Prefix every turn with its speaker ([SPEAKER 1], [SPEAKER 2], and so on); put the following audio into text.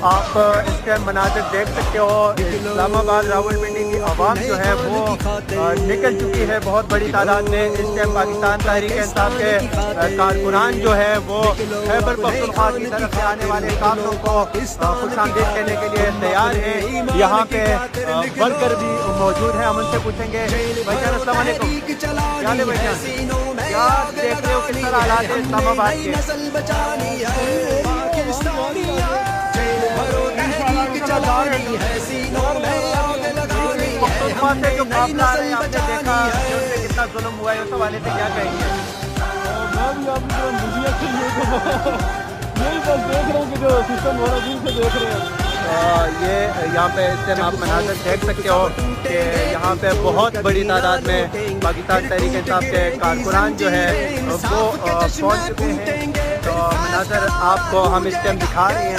[SPEAKER 1] آپ اس کے مناظر دیکھ سکتے ہو. اسلام آباد راولپنڈی کی عوام جو ہے وہ نکل چکی ہے بہت بڑی تعداد میں. اس ٹائم پاکستان تحریک انصاف کے کارکنان جو ہے وہ خیبر پختونخوا کی طرف سے آنے والے کافلوں کو خوش آمدید کہنے کے لیے تیار ہیں. یہاں پہ ورکر بھی موجود ہیں, ہم ان سے پوچھیں گے. بھائی جان السلام علیکم, کیا حال ہے بھائی جان؟ کیا دیکھ رہے ہو کس طرح حالات ہیں اسلام آباد کے؟ پختونخوا سے جو قافلہ آ رہے ہیں آپ نے دیکھا کہ ان سے کتنا ظلم ہوا ہے, اس حوالے سے کیا کہیں گے؟
[SPEAKER 2] میں بھی آپ کی میڈیا سے یہی بس دیکھ رہا ہوں کہ جو سسٹم ہو رہا ہے دور سے دیکھ رہے ہیں.
[SPEAKER 1] یہ یہاں پہ اس ٹائم آپ مناظر دیکھ سکتے ہو کہ یہاں پہ بہت بڑی تعداد میں پاکستان تحریک انصاف کے کارکنان جو ہے وہ پہنچ چکے ہیں. تو مناظر آپ کو ہم اس ٹائم دکھا رہے ہیں.